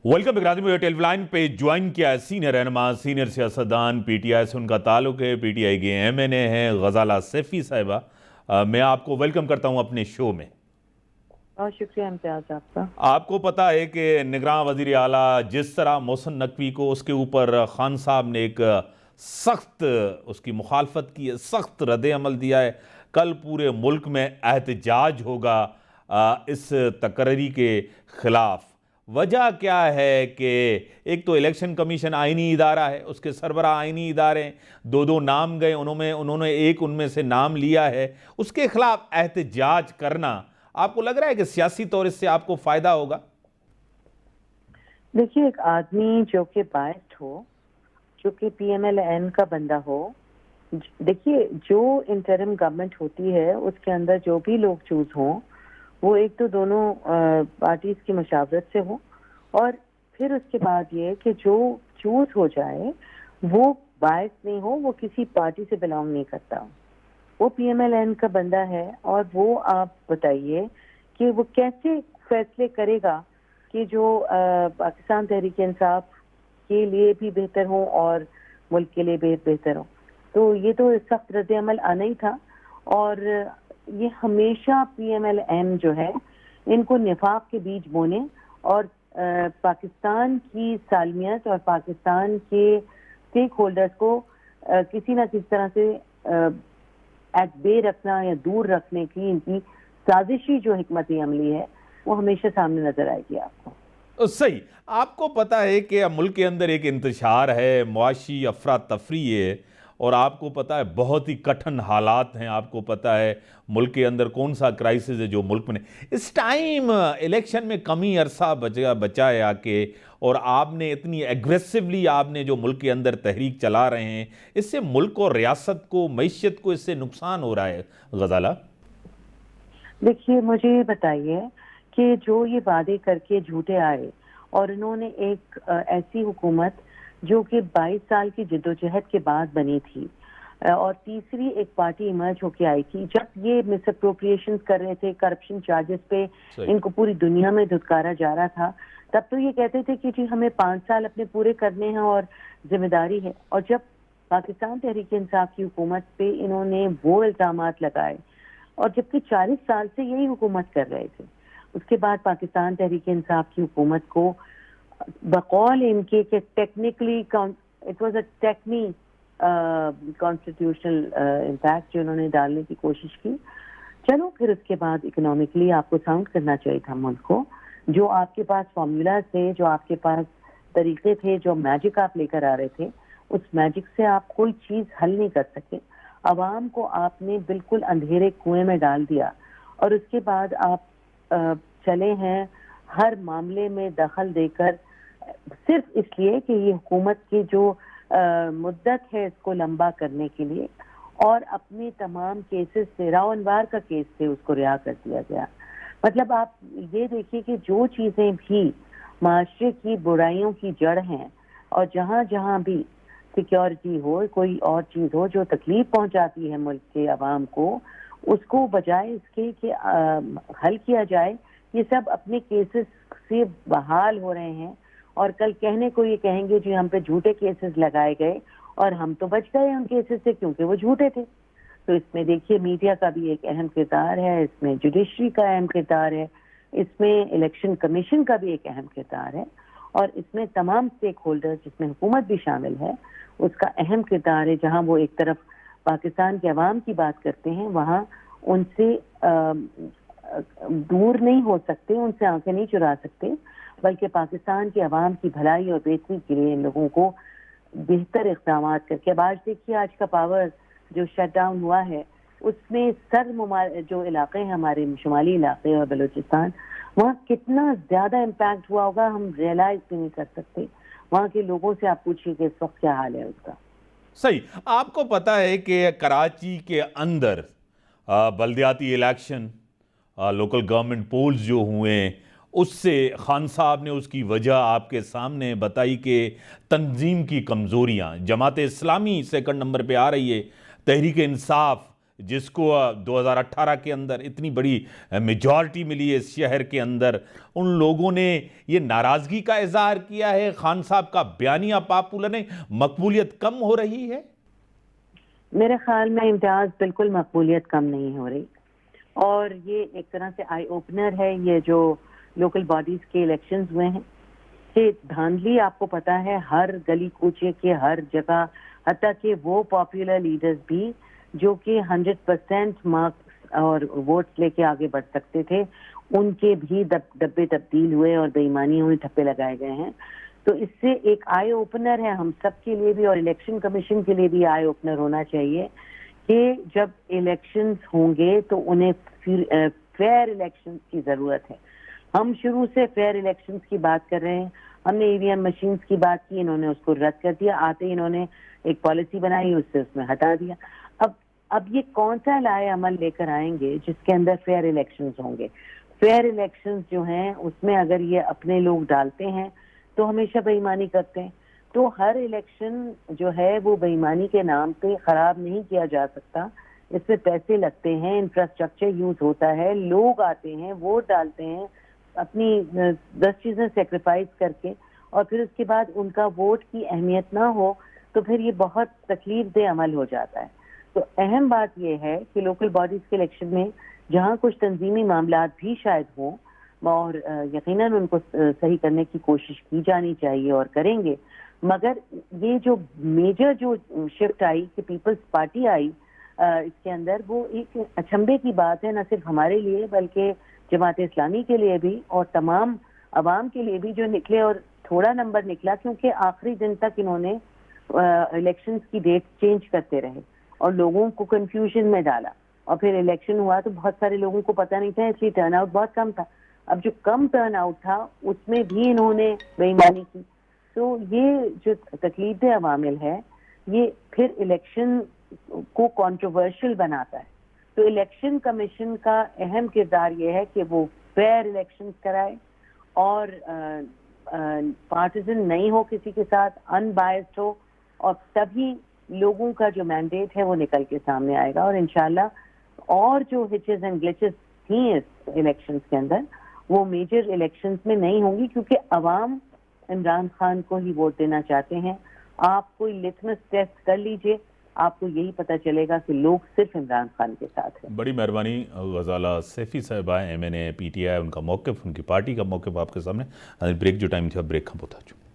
Welcome इकराम television line पे join किया है सीनियर रहनुमा सीनियर सियासतदान पीटीआई से उनका ताल्लुक है, पीटीआई के एमएनए हैं गजाला सैफी साहिबा। मैं आपको वेलकम करता हूं अपने शो में। बहुत शुक्रिया इम्तियाज आपका। आपको पता है कि निगरान वज़ीर आला जिस तरह मोहसिन नकवी को उसके ऊपर खान साहब ने एक सख्त उसकी मुखालफत की है, सख्त रद्द अमल दिया है। कल पूरे मुल्क में एहतजाज होगा इस तकरीरी के ख़िलाफ़। वजह क्या है कि एक तो इलेक्शन कमीशन आइनी इदारा है, उसके सरबराह आइनी इदारे हैं, दो नाम गए, उन्होंने एक उनमें से नाम लिया है, उसके ख़िलाफ़ एहतजाज करना आपको लग रहा है कि सियासी तौर इससे आपको फ़ायदा होगा? देखिए, एक आदमी जो कि बायस्ड हो, जो कि पीएमएल-एन का बंदा हो, देखिए जो इंटरिम गवर्नमेंट होती है उसके अंदर जो भी लोग चूज हों वो एक तो दोनों पार्टीज की मशावरत से हो, और फिर उसके बाद ये कि जो चूज हो जाए वो बायस नहीं हो, वो किसी पार्टी से बिलोंग नहीं करता, वो पीएमएल-एन का बंदा है। और वो आप बताइए कि वो कैसे फैसले करेगा कि जो पाकिस्तान तहरीक इंसाफ के लिए भी बेहतर हो और मुल्क के लिए बेहतर हो। तो ये तो सख्त रद्द अमल आना ही था, और ये हमेशा पीएमएल-एन जो है इनको निफाक के बीज बोने और पाकिस्तान की सालमियत और पाकिस्तान के स्टेक होल्डर्स को किसी ना किसी तरह से एट बे रखना या दूर रखने की इनकी साजिशी जो हिकमत अमली है वो हमेशा सामने नजर आएगी आपको। सही। आपको पता है कि मुल्क के अंदर एक इंतशार है, मुआशी अफरा तफरी है, और आपको पता है बहुत ही कठिन हालात हैं। आपको पता है मुल्क के अंदर कौन सा क्राइसिस है जो मुल्क में इस टाइम इलेक्शन में कमी अरसा बचा है आके, और आपने इतनी एग्रेसिवली आपने जो मुल्क के अंदर तहरीक चला रहे हैं, इससे मुल्क और रियासत को, मईशत को इससे नुकसान हो रहा है। गजाला, देखिए मुझे बताइए कि जो ये वादे करके झूठे आए, और इन्होंने एक ऐसी हुकूमत जो कि 22 साल की जिद्दोजहद के बाद बनी थी, और तीसरी एक पार्टी इमर्ज होके आई थी, जब ये मिसअप्रोप्रिएशन कर रहे थे, करप्शन चार्जेस पे इनको पूरी दुनिया में धुतकारा जा रहा था, तब तो ये कहते थे कि जी हमें 5 साल अपने पूरे करने हैं और जिम्मेदारी है। और जब पाकिस्तान तहरीक इंसाफ की हुकूमत पे इन्होंने वो इल्जामात लगाए, और जबकि 40 साल से यही हुकूमत कर रहे थे, उसके बाद पाकिस्तान तहरीक इंसाफ की हुकूमत को बकौल इनके कि technically it was a techni constitutional impact जो उन्होंने डालने की कोशिश की। चलो फिर उसके बाद इकोनॉमिकली आपको साउंड करना चाहिए था मुल्क को। जो आपके पास फॉर्मूला थे, जो आपके पास तरीके थे, जो मैजिक आप लेकर आ रहे थे, उस मैजिक से आप कोई चीज हल नहीं कर सके। अवाम को आपने बिल्कुल अंधेरे कुएं में डाल दिया, और उसके बाद आप चले हैं हर मामले में दखल देकर, सिर्फ इसलिए कि ये हुकूमत की जो मुद्दत है इसको लंबा करने के लिए, और अपने तमाम केसेस से, राव अनवार का केस से उसको रिहा कर दिया गया। मतलब आप ये देखिए कि जो चीजें भी माशरे की बुराइयों की जड़ हैं, और जहां जहां भी सिक्योरिटी हो, कोई और चीज हो जो तकलीफ पहुंचाती है मुल्क के अवाम को, उसको बजाय इसके कि हल किया जाए, ये सब अपने केसेस से बहाल हो रहे हैं। और कल कहने को ये कहेंगे जी हम पे झूठे केसेस लगाए गए और हम तो बच गए उन केसेस से क्योंकि वो झूठे थे। तो इसमें देखिए मीडिया का भी एक अहम किरदार है, इसमें जुडिशरी का अहम किरदार है, इसमें इलेक्शन कमीशन का भी एक अहम किरदार है, और इसमें तमाम स्टेक होल्डर्स जिसमें हुकूमत भी शामिल है उसका अहम किरदार है। जहां वो एक तरफ पाकिस्तान के अवाम की बात करते हैं, वहां उनसे दूर नहीं हो सकते, उनसे आंखें नहीं चुरा सकते, बल्कि पाकिस्तान के अवाम की भलाई और बेहतरी के लिए इन लोगों को बेहतर इक़दाम करके। अब आज देखिए, आज का पावर जो शट डाउन हुआ है उसमें जो इलाके हैं हमारे शुमाली इलाके और बलूचिस्तान, वहाँ कितना ज्यादा इम्पैक्ट हुआ होगा हम रियलाइज भी नहीं कर सकते। वहाँ के लोगों से आप पूछिए कि इस वक्त क्या हाल है उसका। सही। आपको पता है कि कराची के अंदर बल्दियाती इलेक्शन, लोकल गवर्नमेंट पोल्स जो हुए, उससे खान साहब ने उसकी वजह आपके सामने बताई कि तंजीम की कमज़ोरियाँ, जमात इस्लामी सेकंड नंबर पे आ रही है, तहरीक इंसाफ جس کو 2018 کے اندر اتنی بڑی میجورٹی ملی ہے اس شہر کے اندر، ان لوگوں نے یہ ناراضگی کا اظہار کیا ہے؟ خان صاحب کا بیانیہ پاپولر نہیں، مقبولیت کم ہو رہی ہے؟ میرے خیال میں امتیاز بالکل مقبولیت کم نہیں ہو رہی، اور یہ ایک طرح سے آئی اوپنر ہے یہ جو لوکل باڈیز کے الیکشنز ہوئے ہیں، کہ دھاندلی آپ کو پتا ہے ہر گلی کوچے کے ہر جگہ، حتیٰ کہ وہ پاپولر لیڈرز بھی جو کہ 100% مارکس اور ووٹس لے کے آگے بڑھ سکتے تھے، ان کے بھی ڈبے تبدیل ہوئے اور بے ایمانیوں میں ٹھپے لگائے گئے ہیں۔ تو اس سے ایک آئی اوپنر ہے ہم سب کے لیے بھی، اور الیکشن کمیشن کے لیے بھی آئی اوپنر ہونا چاہیے کہ جب الیکشنز ہوں گے تو انہیں فیئر الیکشنز کی ضرورت ہے۔ ہم شروع سے فیئر الیکشنز کی بات کر رہے ہیں، ہم نے ای وی ایم مشینز کی بات کی، انہوں نے اس کو رد کر دیا، آتے ہی انہوں نے ایک پالیسی بنائی، اس میں ہٹا دیا۔ اب یہ کون سا لائے عمل لے کر آئیں گے جس کے اندر فیئر الیکشنز ہوں گے؟ فیئر الیکشنز جو ہیں اس میں اگر یہ اپنے لوگ ڈالتے ہیں تو ہمیشہ بے ایمانی کرتے ہیں، تو ہر الیکشن جو ہے وہ بے ایمانی کے نام پہ خراب نہیں کیا جا سکتا۔ اس میں پیسے لگتے ہیں، انفراسٹرکچر یوز ہوتا ہے، لوگ آتے ہیں، ووٹ ڈالتے ہیں، اپنی 10 چیزیں سیکریفائز کر کے، اور پھر اس کے بعد ان کا ووٹ کی اہمیت نہ ہو تو پھر یہ بہت تکلیف دہ عمل ہو جاتا ہے۔ تو اہم بات یہ ہے کہ لوکل باڈیز کے الیکشن میں جہاں کچھ تنظیمی معاملات بھی شاید ہوں، اور یقیناً ان کو صحیح کرنے کی کوشش کی جانی چاہیے اور کریں گے، مگر یہ جو میجر جو شفٹ آئی کہ پیپلز پارٹی آئی اس کے اندر، وہ ایک اچنبے کی بات ہے، نہ صرف ہمارے لیے بلکہ جماعت اسلامی کے لیے بھی اور تمام عوام کے لیے بھی جو نکلے، اور تھوڑا نمبر نکلا کیونکہ آخری دن تک انہوں نے الیکشنز کی ڈیٹ چینج کرتے رہے اور لوگوں کو کنفیوژن میں ڈالا، اور پھر الیکشن ہوا تو بہت سارے لوگوں کو پتہ نہیں تھا، اس لیے ٹرن آؤٹ بہت کم تھا۔ اب جو کم ٹرن آؤٹ تھا اس میں بھی انہوں نے بے ایمانی کی، تو یہ جو تکلیف دہ عوامل ہے یہ پھر الیکشن کو کنٹروورشل بناتا ہے۔ تو الیکشن کمیشن کا اہم کردار یہ ہے کہ وہ فیئر الیکشن کرائے اور پارٹیزن نہیں ہو کسی کے ساتھ، ان بائسڈ ہو، اور تبھی لوگوں کا جو مینڈیٹ ہے وہ نکل کے سامنے آئے گا، اور انشاءاللہ اور جو ہچز اینڈ گلچز تھیں اس الیکشنز کے اندر وہ میجر الیکشنز میں نہیں ہوں گی، کیونکہ عوام عمران خان کو ہی ووٹ دینا چاہتے ہیں۔ آپ کوئی لٹمس ٹیسٹ کر لیجئے، آپ کو یہی پتہ چلے گا کہ لوگ صرف عمران خان کے ساتھ ہیں۔ بڑی مہربانی غزالہ سیفی صاحبہ، M N A P T I, ان کا موقف، ان کی پارٹی کا موقف آپ کے سامنے۔ بریک جو ٹائم تھا، بریک ہم بتا چکے۔